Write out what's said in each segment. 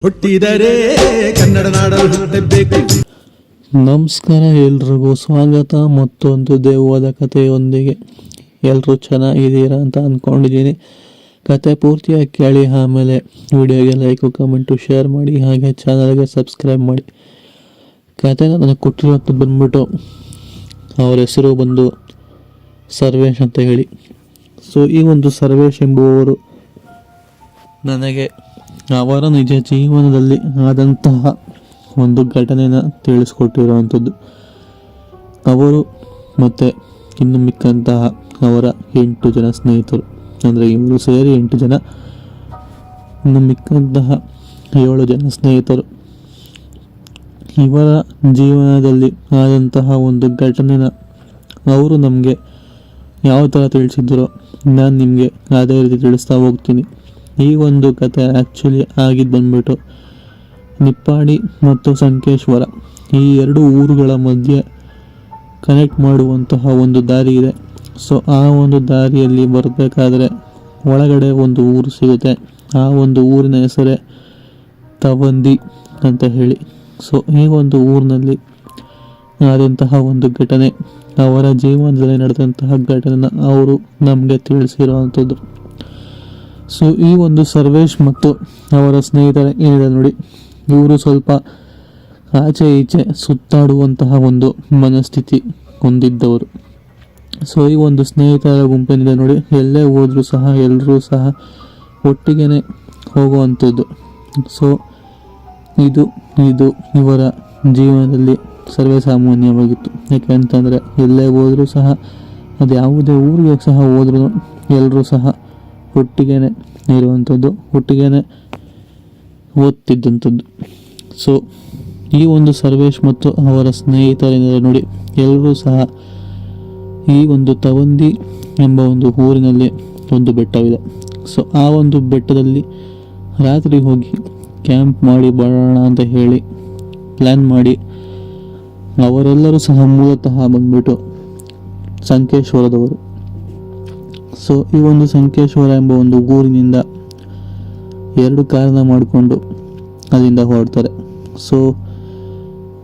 ಹುಟ್ಟಿದರೆ ಕನ್ನಡ ನಾಡಲು ಹುಟ್ಟಬೇಕು. ನಮಸ್ಕಾರ, ಎಲ್ರಿಗೂ ಸ್ವಾಗತ ಮತ್ತೊಂದು ದೆವ್ವದ ಕಥೆಯೊಂದಿಗೆ. ಎಲ್ಲರೂ ಚೆನ್ನಾಗಿದ್ದೀರಾ ಅಂತ ಅಂದ್ಕೊಂಡಿದ್ದೀನಿ. ಕತೆ ಪೂರ್ತಿಯಾಗಿ ಕೇಳಿ, ಆಮೇಲೆ ವಿಡಿಯೋಗೆ ಲೈಕು ಕಮೆಂಟು ಶೇರ್ ಮಾಡಿ, ಹಾಗೆ ಚಾನಲ್ಗೆ ಸಬ್ಸ್ಕ್ರೈಬ್ ಮಾಡಿ. ಕತೆನ ನನಗೆ ಕೊಟ್ಟಿರೋದು ಬಂದ್ಬಿಟ್ಟು ಅವರ ಹೆಸರು ಬಂದು ಸರ್ವೇಶ್ ಅಂತ ಹೇಳಿ. ಸೊ ಈ ಒಂದು ಸರ್ವೇಶ್ ಎಂಬುವವರು ನನಗೆ ಅವರ ನಿಜ ಜೀವನದಲ್ಲಿ ಆದಂತಹ ಒಂದು ಘಟನೆನ ತಿಳಿಸ್ಕೊಟ್ಟಿರುವಂಥದ್ದು. ಅವರು ಮತ್ತು ಇನ್ನು ಮಿಕ್ಕಂತಹ ಅವರ 8 ಜನ ಸ್ನೇಹಿತರು, ಅಂದರೆ ಇವರು ಸೇರಿ 8 ಜನ, ಇನ್ನು ಮಿಕ್ಕಂತಹ 7 ಜನ ಸ್ನೇಹಿತರು, ಇವರ ಜೀವನದಲ್ಲಿ ಆದಂತಹ ಒಂದು ಘಟನೆನ ಅವರು ನಮಗೆ ಯಾವ ಥರ ತಿಳಿಸಿದ್ದರೋ ನಾನು ನಿಮಗೆ ಅದೇ ರೀತಿ ತಿಳಿಸ್ತಾ ಹೋಗ್ತೀನಿ. ಈ ಒಂದು ಕತೆ ಆ್ಯಕ್ಚುಲಿ ಆಗಿದ್ದು ಬಂದ್ಬಿಟ್ಟು ನಿಪ್ಪಾಣಿ ಮತ್ತು ಸಂಕೇಶ್ವರ, ಈ 2 ಊರುಗಳ ಮಧ್ಯೆ ಕನೆಕ್ಟ್ ಮಾಡುವಂತಹ ಒಂದು ದಾರಿ ಇದೆ. ಸೊ ಆ ಒಂದು ದಾರಿಯಲ್ಲಿ ಬರಬೇಕಾದ್ರೆ ಒಳಗಡೆ ಒಂದು ಊರು ಸಿಗುತ್ತೆ. ಆ ಒಂದು ಊರಿನ ಹೆಸರೇ ತವಂದಿ ಅಂತ ಹೇಳಿ. ಸೊ ಈ ಒಂದು ಊರಿನಲ್ಲಿ ಆದಂತಹ ಒಂದು ಘಟನೆ, ಅವರ ಜೀವನದಲ್ಲಿ ನಡೆದಂತಹ ಘಟನೆನ ಅವರು ನಮಗೆ ತಿಳಿಸಿರುವಂಥದ್ದು. ಸೊ ಈ ಒಂದು ಸರ್ವೇಶ್ ಮತ್ತು ಅವರ ಸ್ನೇಹಿತರ ಏನಿದೆ ನೋಡಿ, ಇವರು ಸ್ವಲ್ಪ ಆಚೆ ಈಚೆ ಸುತ್ತಾಡುವಂತಹ ಒಂದು ಮನಸ್ಥಿತಿ ಹೊಂದಿದ್ದವರು. ಸೊ ಈ ಒಂದು ಸ್ನೇಹಿತರ ಗುಂಪೇನಿದೆ ನೋಡಿ, ಎಲ್ಲೇ ಹೋದರೂ ಸಹ ಎಲ್ಲರೂ ಸಹ ಒಟ್ಟಿಗೆ ಹೋಗುವಂಥದ್ದು. ಸೊ ಇದು ಇವರ ಜೀವನದಲ್ಲಿ ಸರ್ವೇ ಸಾಮಾನ್ಯವಾಗಿತ್ತು. ಯಾಕೆ ಅಂತಂದರೆ ಎಲ್ಲೇ ಹೋದರೂ ಸಹ, ಅದು ಯಾವುದೇ ಊರಿಗೆ ಸಹ ಹೋದ್ರೂ ಎಲ್ಲರೂ ಸಹ ಒಟ್ಟಿಗೆ ಇರುವಂಥದ್ದು, ಒಟ್ಟಿಗೆ ಓದ್ತಿದ್ದಂಥದ್ದು. ಸೊ ಈ ಒಂದು ಸರ್ವೇಶ್ ಮತ್ತು ಅವರ ಸ್ನೇಹಿತರೇನಿದೆ ನೋಡಿ, ಎಲ್ಲರೂ ಸಹ ಈ ಒಂದು ತವಂದಿ ಎಂಬ ಒಂದು ಊರಿನಲ್ಲಿ ಒಂದು ಬೆಟ್ಟವಿದೆ. ಸೊ ಆ ಒಂದು ಬೆಟ್ಟದಲ್ಲಿ ರಾತ್ರಿ ಹೋಗಿ ಕ್ಯಾಂಪ್ ಮಾಡಿ ಬರೋಣ ಅಂತ ಹೇಳಿ ಪ್ಲ್ಯಾನ್ ಮಾಡಿ, ಅವರೆಲ್ಲರೂ ಸಹ ಮೂಲತಃ ಬಂದ್ಬಿಟ್ಟು ಸಂಕೇಶ್ವರದವರು. ಸೊ ಈ ಒಂದು ಸಂಕೇಶ್ವರ ಎಂಬ ಒಂದು ಊರಿನಿಂದ 2 ಕಾರನ್ನ ಮಾಡಿಕೊಂಡು ಅಲ್ಲಿಂದ ಹೊರಡ್ತಾರೆ. ಸೊ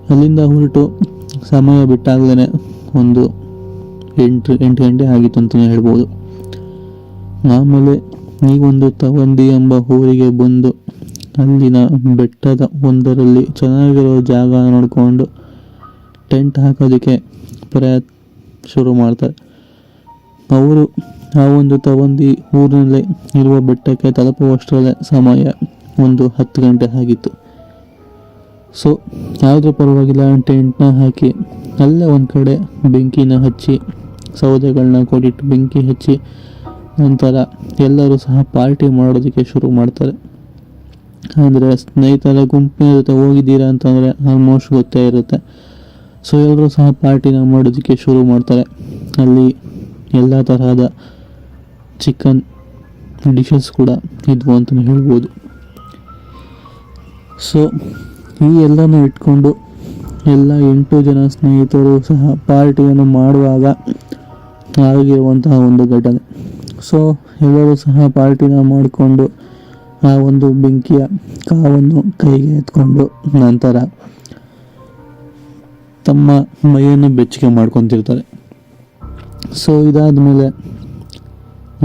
ಅಲ್ಲಿಂದ ಹೊರಟು ಸಮಯ ಬಿಟ್ಟಾಗಲೇ ಒಂದು 8 ಗಂಟೆ ಆಗಿತ್ತು ಅಂತಲೇ ಹೇಳ್ಬೋದು. ಆಮೇಲೆ ಈ ಒಂದು ತವಂದಿ ಎಂಬ ಊರಿಗೆ ಬಂದು ಅಲ್ಲಿನ ಬೆಟ್ಟದ ಒಂದರಲ್ಲಿ ಚೆನ್ನಾಗಿರೋ ಜಾಗ ನೋಡಿಕೊಂಡು ಟೆಂಟ್ ಹಾಕೋದಕ್ಕೆ ಶುರು ಮಾಡ್ತಾರೆ. ಅವರು ಆ ಒಂದು ತವಂದಿ ಊರಿನಲ್ಲೇ ಇರುವ ಬೆಟ್ಟಕ್ಕೆ ತಲುಪುವಷ್ಟರಲ್ಲೇ ಸಮಯ ಒಂದು 10 ಗಂಟೆ ಆಗಿತ್ತು. ಸೊ ಯಾವುದ್ರ ಪರವಾಗಿಲ್ಲ, ಟೆಂಟ್ನ ಹಾಕಿ ಅಲ್ಲೇ ಒಂದು ಕಡೆ ಬೆಂಕಿನ ಹಚ್ಚಿ, ಸೌದೆಗಳನ್ನ ಕೊಟ್ಟಿಟ್ಟು ಬೆಂಕಿ ಹಚ್ಚಿ, ನಂತರ ಎಲ್ಲರೂ ಸಹ ಪಾರ್ಟಿ ಮಾಡೋದಕ್ಕೆ ಶುರು ಮಾಡ್ತಾರೆ. ಅಂದರೆ ಸ್ನೇಹಿತರ ಗುಂಪಿನ ಜೊತೆ ಹೋಗಿದ್ದೀರಾ ಅಂತಂದರೆ ಆಲ್ಮೋಸ್ಟ್ ಗೊತ್ತೇ ಇರುತ್ತೆ. ಸೊ ಎಲ್ಲರೂ ಸಹ ಪಾರ್ಟಿನ ಮಾಡೋದಕ್ಕೆ ಶುರು ಮಾಡ್ತಾರೆ. ಅಲ್ಲಿ ಎಲ್ಲ ತರಹದ ಚಿಕನ್ ಡಿಶಸ್ ಕೂಡ ಇದ್ವು ಅಂತಲೇ ಹೇಳ್ಬೋದು. ಸೊ ಈ ಎಲ್ಲನೂ ಇಟ್ಕೊಂಡು ಎಲ್ಲ 8 ಜನ ಸ್ನೇಹಿತರು ಸಹ ಪಾರ್ಟಿಯನ್ನು ಮಾಡುವಾಗ ಆಗಿರುವಂತಹ ಒಂದು ಘಟನೆ. ಸೊ ಎಲ್ಲರೂ ಸಹ ಪಾರ್ಟಿನ ಮಾಡಿಕೊಂಡು ಆ ಒಂದು ಬೆಂಕಿಯ ಕಾವನ್ನು ಕೈಗೆ ಎತ್ಕೊಂಡು ನಂತರ ತಮ್ಮ ಮೈಯನ್ನು ಬೆಚ್ಚಗೆ ಮಾಡ್ಕೊತಿರ್ತಾರೆ. ಸೊ ಇದಾದ ಮೇಲೆ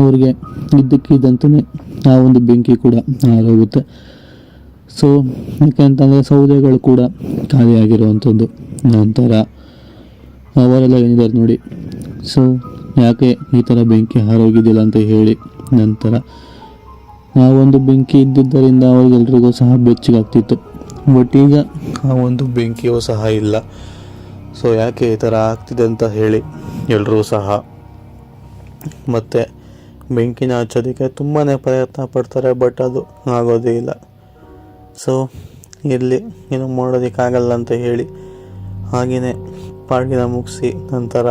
ಅವ್ರಿಗೆ ಇದ್ದಕ್ಕಿದ್ದಂತಲೇ ಆ ಒಂದು ಬೆಂಕಿ ಕೂಡ ಆರೋಗುತ್ತೆ. ಸೊ ಯಾಕೆಂತಂದರೆ ಸೌದೆಗಳು ಕೂಡ ಖಾಲಿಯಾಗಿರುವಂಥದ್ದು. ನಂತರ ಅವರೆಲ್ಲ ಏನಿದ್ದಾರೆ ನೋಡಿ, ಸೊ ಯಾಕೆ ಈ ಥರ ಬೆಂಕಿ ಹಾರೋಗಿದ್ದಿಲ್ಲ ಅಂತ ಹೇಳಿ, ನಂತರ ಆ ಒಂದು ಬೆಂಕಿ ಇದ್ದಿದ್ದರಿಂದ ಅವ್ರಿಗೆಲ್ರಿಗೂ ಸಹ ಬೆಚ್ಚಗಾಗ್ತಿತ್ತು. ಬಟ್ ಈಗ ಆ ಒಂದು ಬೆಂಕಿಯೂ ಸಹ ಇಲ್ಲ. ಸೊ ಯಾಕೆ ಈ ಥರ ಆಗ್ತಿದೆ ಅಂತ ಹೇಳಿ ಎಲ್ಲರೂ ಸಹ ಮತ್ತು ಬೆಂಕಿನ ಹಚ್ಚೋದಕ್ಕೆ ತುಂಬಾ ಪ್ರಯತ್ನ ಪಡ್ತಾರೆ. ಬಟ್ ಅದು ಆಗೋದೇ ಇಲ್ಲ. ಸೊ ಇಲ್ಲಿ ಏನು ಮಾಡೋದಕ್ಕಾಗಲ್ಲ ಅಂತ ಹೇಳಿ ಹಾಗೆಯೇ ಪಾರ್ಟಿನ ಮುಗಿಸಿ ನಂತರ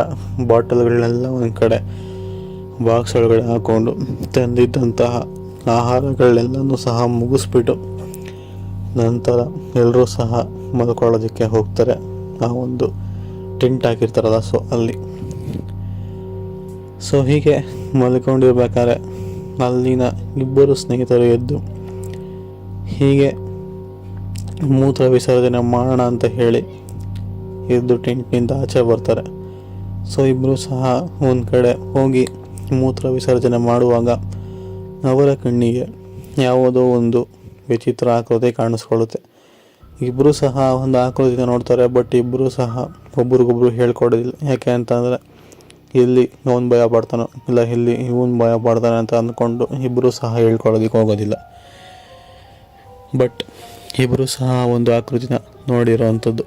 ಬಾಟಲ್ಗಳನ್ನೆಲ್ಲ ಒಂದು ಕಡೆ ಬಾಕ್ಸ್ ಒಳಗಡೆ ಹಾಕ್ಕೊಂಡು ತಂದಿದ್ದಂತಹ ಆಹಾರಗಳನ್ನೆಲ್ಲನೂ ಸಹ ಮುಗಿಸ್ಬಿಟ್ಟು ನಂತರ ಎಲ್ಲರೂ ಸಹ ಮಲ್ಕೊಳ್ಳೋದಕ್ಕೆ ಹೋಗ್ತಾರೆ. ಆ ಒಂದು ಟೆಂಟ್ ಹಾಕಿರ್ತಾರಲ್ಲ, ಸೊ ಅಲ್ಲಿ. ಸೊ ಹೀಗೆ ಮಲ್ಕೊಂಡಿರ್ಬೇಕಾದ್ರೆ ಅಲ್ಲಿನ 2 ಸ್ನೇಹಿತರು ಎದ್ದು ಹೀಗೆ ಮೂತ್ರ ವಿಸರ್ಜನೆ ಮಾಡೋಣ ಅಂತ ಹೇಳಿ ಎದ್ದು ಟೆಂಟ್ನಿಂದ ಆಚೆ ಬರ್ತಾರೆ. ಸೊ ಇಬ್ಬರು ಸಹ ಒಂದು ಕಡೆ ಹೋಗಿ ಮೂತ್ರ ವಿಸರ್ಜನೆ ಮಾಡುವಾಗ ಅವರ ಕಣ್ಣಿಗೆ ಯಾವುದೋ ಒಂದು ವಿಚಿತ್ರ ಆಕೃತಿ ಕಾಣಿಸ್ಕೊಳ್ಳುತ್ತೆ. ಇಬ್ಬರು ಸಹ ಒಂದು ಆಕೃತಿನ ನೋಡ್ತಾರೆ, ಬಟ್ ಇಬ್ಬರು ಸಹ ಒಬ್ರಿಗೊಬ್ರು ಹೇಳ್ಕೊಡೋದಿಲ್ಲ. ಯಾಕೆ ಅಂತಂದರೆ ಇಲ್ಲಿ ಅವನು ಭಯ ಪಡ್ತಾನೋ ಇಲ್ಲ ಇಲ್ಲಿ ಇವನು ಭಯ ಪಡ್ತಾನೆ ಅಂತ ಅಂದ್ಕೊಂಡು ಇಬ್ಬರು ಸಹ ಹೇಳ್ಕೊಳ್ಳೋದಕ್ಕೆ ಹೋಗೋದಿಲ್ಲ. ಬಟ್ ಇಬ್ಬರು ಸಹ ಒಂದು ಆಕೃತಿನ ನೋಡಿರೋವಂಥದ್ದು.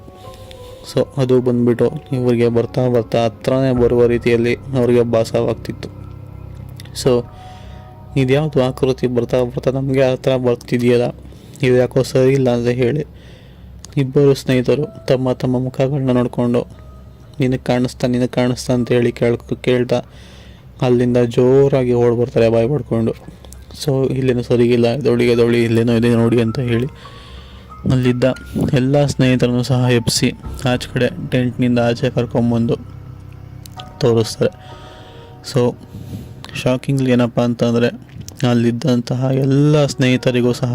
ಸೊ ಅದು ಬಂದ್ಬಿಟ್ಟು ಇವರಿಗೆ ಬರ್ತಾ ಬರ್ತಾ ಹತ್ರನೇ ಬರುವ ರೀತಿಯಲ್ಲಿ ಅವರಿಗೆ ಭಾಸವಾಗ್ತಿತ್ತು. ಸೊ ಇದ್ಯಾವುದು ಆಕೃತಿ ಬರ್ತಾ ಬರ್ತಾ ನಮಗೆ ಹತ್ರ ಬರ್ತಿದೆಯಲ್ಲ, ಇದು ಯಾಕೋ ಸರಿ ಇಲ್ಲ ಅಂತ ಹೇಳಿ ಇಬ್ಬರು ಸ್ನೇಹಿತರು ತಮ್ಮ ತಮ್ಮ ಮುಖಗಳನ್ನ ನೋಡಿಕೊಂಡು ನಿನಗೆ ಕಾಣಿಸ್ತಾ ಅಂತ ಹೇಳಿ ಕೇಳ್ತಾ ಅಲ್ಲಿಂದ ಜೋರಾಗಿ ಓಡ್ಬರ್ತಾರೆ ಬಾಯಿ ಪಡ್ಕೊಂಡು. ಸೊ ಇಲ್ಲೇನೋ ಸರಿಗಿಲ್ಲ, ದೌಳಿ ಇಲ್ಲೇನೋ ಇದೆ ನೋಡಿ ಅಂತ ಹೇಳಿ ಅಲ್ಲಿದ್ದ ಎಲ್ಲ ಸ್ನೇಹಿತರನ್ನು ಸಹ ಎಬ್ಬಿಸಿ ಆಚೆ ಕಡೆ ಟೆಂಟ್ನಿಂದ ಆಚೆ ಕರ್ಕೊಂಬಂದು ತೋರಿಸ್ತಾರೆ. ಸೊ ಶಾಕಿಂಗ್ಲಿ ಏನಪ್ಪ ಅಂತಂದರೆ ಅಲ್ಲಿದ್ದಂತಹ ಎಲ್ಲ ಸ್ನೇಹಿತರಿಗೂ ಸಹ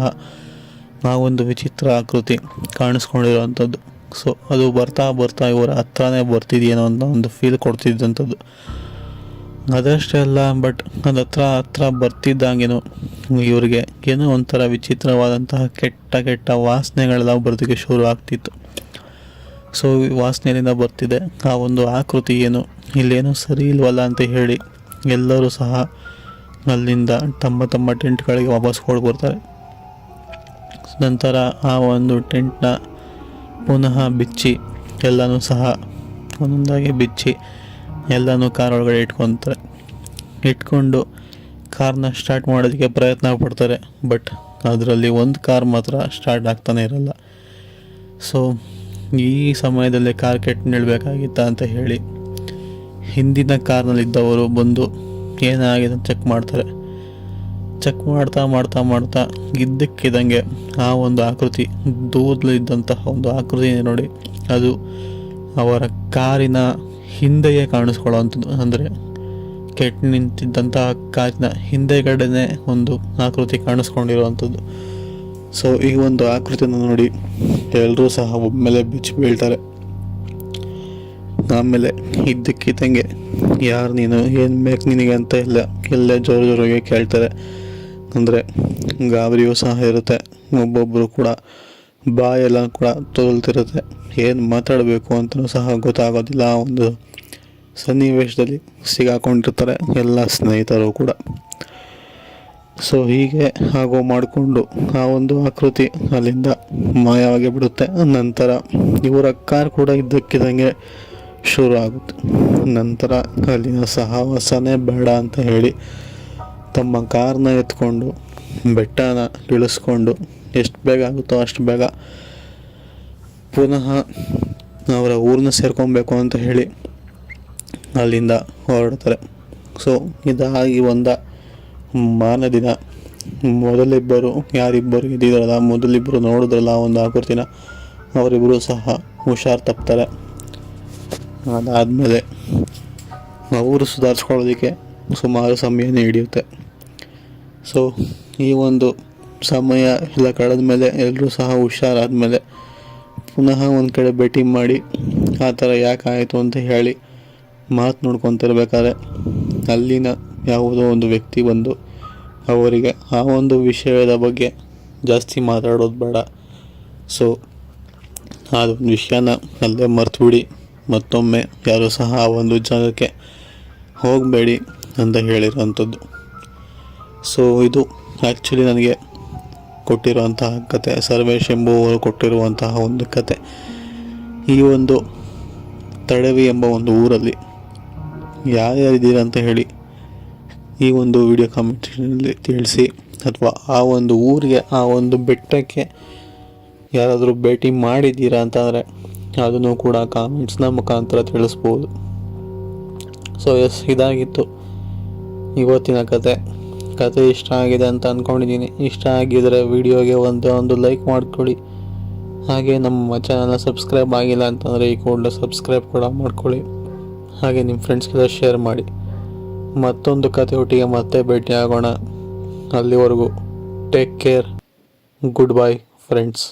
ಆ ಒಂದು ವಿಚಿತ್ರ ಆಕೃತಿ ಕಾಣಿಸ್ಕೊಂಡಿರೋವಂಥದ್ದು. ಸೊ ಅದು ಬರ್ತಾ ಬರ್ತಾ ಇವರ ಹತ್ರನೇ ಬರ್ತಿದೆಯೇನೋ ಅಂತ ಒಂದು ಫೀಲ್ ಕೊಡ್ತಿದ್ದಂಥದ್ದು. ಅದಷ್ಟೇ ಅಲ್ಲ, ಬಟ್ ಅದು ಹತ್ರ ಬರ್ತಿದ್ದಂಗೆನೋ ಇವರಿಗೆ ಏನೋ ಒಂಥರ ವಿಚಿತ್ರವಾದಂತಹ ಕೆಟ್ಟ ವಾಸನೆಗಳೆಲ್ಲ ಬರೋದಕ್ಕೆ ಶುರು ಆಗ್ತಿತ್ತು. ಸೊ ವಾಸನೆಯಿಂದ ಬರ್ತಿದೆ ಆ ಒಂದು ಆಕೃತಿ ಏನು ಇಲ್ಲೇನೋ ಸರಿ ಇಲ್ವಲ್ಲ ಅಂತ ಹೇಳಿ ಎಲ್ಲರೂ ಸಹ ಅಲ್ಲಿಂದ ತಮ್ಮ ತಮ್ಮ ಟೆಂಟ್ಗಳಿಗೆ ವಾಪಸ್ ಬರ್ತಾರೆ. ನಂತರ ಆ ಒಂದು ಟೆಂಟ್ನ ಪುನಃ ಬಿಚ್ಚಿ ಎಲ್ಲನೂ ಸಹ ಒಂದೊಂದಾಗಿ ಬಿಚ್ಚಿ ಎಲ್ಲನೂ ಕಾರ್ ಒಳಗಡೆ ಇಟ್ಕೊಂಡು ಕಾರ್ನ ಸ್ಟಾರ್ಟ್ ಮಾಡೋದಕ್ಕೆ ಪ್ರಯತ್ನ ಪಡ್ತಾರೆ. ಬಟ್ ಅದರಲ್ಲಿ ಒಂದು ಕಾರ್ ಮಾತ್ರ ಸ್ಟಾರ್ಟ್ ಆಗ್ತಾನೆ ಇರಲ್ಲ. ಸೊ ಈ ಸಮಯದಲ್ಲಿ ಕಾರ್ ಕೆಟ್ಟು ನಿಲ್ಬೇಕಾಗಿತ್ತ ಅಂತ ಹೇಳಿ ಹಿಂದಿನ ಕಾರ್ನಲ್ಲಿದ್ದವರು ಬಂದು ಏನಾಗಿದೆ ಅಂತ ಚೆಕ್ ಮಾಡ್ತಾರೆ. ಚೆಕ್ ಮಾಡ್ತಾ ಇದ್ದಕ್ಕಿದ್ದಂಗೆ ಆ ಒಂದು ಆಕೃತಿ ದೂರದಲ್ಲಿದ್ದಂತಹ ಒಂದು ಆಕೃತಿ ನೋಡಿ ಅದು ಅವರ ಕಾರಿನ ಹಿಂದೆಯೇ ಕಾಣಿಸ್ಕೊಳ್ಳೋವಂಥದ್ದು. ಅಂದರೆ ಕೆಟ್ಟು ನಿಂತಿದ್ದಂತಹ ಕಾರಿನ ಹಿಂದೆಗಡೆನೇ ಒಂದು ಆಕೃತಿ ಕಾಣಿಸ್ಕೊಂಡಿರುವಂಥದ್ದು. ಸೊ ಈ ಒಂದು ಆಕೃತಿನ ನೋಡಿ ಎಲ್ಲರೂ ಸಹ ಒಮ್ಮೆಲೆ ಬಿಚ್ಚಿ ಬೀಳ್ತಾರೆ. ಆಮೇಲೆ ಇದ್ದಕ್ಕಿದ್ದಂಗೆ ಯಾರು ನೀನು ಏನು ಬೇಕು ನಿನಗೆ ಅಂತ ಎಲ್ಲೇ ಜೋರಾಗಿ ಕೇಳ್ತಾರೆ. ಅಂದರೆ ಗಾಬರಿಯೂ ಸಹ ಇರುತ್ತೆ, ಒಬ್ಬೊಬ್ಬರು ಕೂಡ ಬಾಯೆಲ್ಲ ಕೂಡ ತೊದಲ್ತಿರುತ್ತೆ, ಏನು ಮಾತಾಡಬೇಕು ಅಂತಲೂ ಸಹ ಗೊತ್ತಾಗೋದಿಲ್ಲ. ಆ ಒಂದು ಸನ್ನಿವೇಶದಲ್ಲಿ ಸಿಗಾಕೊಂಡಿರ್ತಾರೆ ಎಲ್ಲ ಸ್ನೇಹಿತರು ಕೂಡ. ಸೊ ಹೀಗೆ ಆಗೋ ಮಾಡಿಕೊಂಡು ಆ ಒಂದು ಆಕೃತಿ ಅಲ್ಲಿಂದ ಮಾಯವಾಗಿ ಬಿಡುತ್ತೆ. ನಂತರ ಇವರ ಕಾರ್ ಕೂಡ ಇದ್ದಕ್ಕಿದ್ದಂಗೆ ಶುರು ಆಗುತ್ತೆ. ನಂತರ ಅಲ್ಲಿನ ಸಹವಾಸನೇ ಬೇಡ ಅಂತ ಹೇಳಿ ತಮ್ಮ ಕಾರ್ನ ಎತ್ಕೊಂಡು ಬೆಟ್ಟನ ಇಳಿಸ್ಕೊಂಡು ಎಷ್ಟು ಬೇಗ ಆಗುತ್ತೋ ಅಷ್ಟು ಬೇಗ ಪುನಃ ಅವರ ಊರನ್ನ ಸೇರ್ಕೊಬೇಕು ಅಂತ ಹೇಳಿ ಅಲ್ಲಿಂದ ಹೊರಡ್ತಾರೆ. ಸೊ ಇದಾಗಿ ಮಾರನೇ ದಿನ ಮೊದಲಿಬ್ಬರು ಇದ್ದಿದ್ರಲ್ಲ, ಮೊದಲಿಬ್ಬರು ನೋಡಿದ್ರಲ್ಲ ಆ ಒಂದು ಆಕೃತಿನ, ಅವರಿಬ್ಬರು ಸಹ ಹುಷಾರು ತಪ್ತಾರೆ. ಅದಾದಮೇಲೆ ಅವರು ಸುಧಾರಿಸ್ಕೊಳ್ಳೋದಕ್ಕೆ ಸುಮಾರು ಸಮಯನೇ ಹಿಡಿಯುತ್ತೆ. ಸೊ ಈ ಒಂದು ಸಮಯ ಎಲ್ಲ ಕಳೆದ ಮೇಲೆ ಎಲ್ಲರೂ ಸಹ ಹುಷಾರಾದಮೇಲೆ ಪುನಃ ಒಂದು ಕಡೆ ಭೇಟಿ ಮಾಡಿ ಆ ಥರ ಯಾಕೆ ಆಯಿತು ಅಂತ ಹೇಳಿ ಮಾತು ನೋಡ್ಕೊತಿರ್ಬೇಕಾದ್ರೆ ಅಲ್ಲಿನ ಯಾವುದೋ ಒಂದು ವ್ಯಕ್ತಿ ಬಂದು ಅವರಿಗೆ ಆ ಒಂದು ವಿಷಯದ ಬಗ್ಗೆ ಜಾಸ್ತಿ ಮಾತಾಡೋದು ಬೇಡ, ಸೊ ಅದೊಂದು ವಿಷಯನ ಅಲ್ಲೇ ಮರ್ತುಬಿಡಿ, ಮತ್ತೊಮ್ಮೆ ಯಾರೂ ಸಹ ಆ ಒಂದು ಜಾಗಕ್ಕೆ ಹೋಗಬೇಡಿ ಅಂತ ಹೇಳಿರೋವಂಥದ್ದು. ಸೊ ಇದು ಆ್ಯಕ್ಚುಲಿ ನನಗೆ ಕೊಟ್ಟಿರುವಂತಹ ಕತೆ, ಸರ್ವೇಶ್ ಎಂಬುವರು ಕೊಟ್ಟಿರುವಂತಹ ಒಂದು ಕತೆ. ಈ ಒಂದು ತಡವಿ ಎಂಬ ಒಂದು ಊರಲ್ಲಿ ಯಾರ್ಯಾರಿದ್ದೀರ ಅಂತ ಹೇಳಿ ಈ ಒಂದು ವಿಡಿಯೋ ಕಾಮೆಂಟ್ನಲ್ಲಿ ತಿಳಿಸಿ, ಅಥವಾ ಆ ಒಂದು ಊರಿಗೆ ಆ ಒಂದು ಬೆಟ್ಟಕ್ಕೆ ಯಾರಾದರೂ ಭೇಟಿ ಮಾಡಿದ್ದೀರಾ ಅಂತಂದರೆ ಅದನ್ನು ಕೂಡ ಕಾಮೆಂಟ್ಸ್ನ ಮುಖಾಂತರ ತಿಳಿಸ್ಬೋದು. ಸೊ ಇದಾಗಿತ್ತು ಇವತ್ತಿನ ಕತೆ ಇಷ್ಟ ಆಗಿದೆ ಅಂತ ಅಂದ್ಕೊಂಡಿದ್ದೀನಿ. ಇಷ್ಟ ಆಗಿದರೆ ವಿಡಿಯೋಗೆ ಒಂದು ಲೈಕ್ ಮಾಡ್ಕೊಳ್ಳಿ. ಹಾಗೆ ನಮ್ಮ ಚಾನಲ್ನ ಸಬ್ಸ್ಕ್ರೈಬ್ ಆಗಿಲ್ಲ ಅಂತಂದರೆ ಈ ಕೂಡಲೇ ಸಬ್ಸ್ಕ್ರೈಬ್ ಕೂಡ ಮಾಡ್ಕೊಳ್ಳಿ. ಹಾಗೆ ನಿಮ್ಮ ಫ್ರೆಂಡ್ಸ್ಗೆಲ್ಲ ಶೇರ್ ಮಾಡಿ. ಮತ್ತೊಂದು ಕತೆ ಒಟ್ಟಿಗೆ ಮತ್ತೆ ಭೇಟಿ ಆಗೋಣ. ಅಲ್ಲಿವರೆಗೂ take care, good bye friends.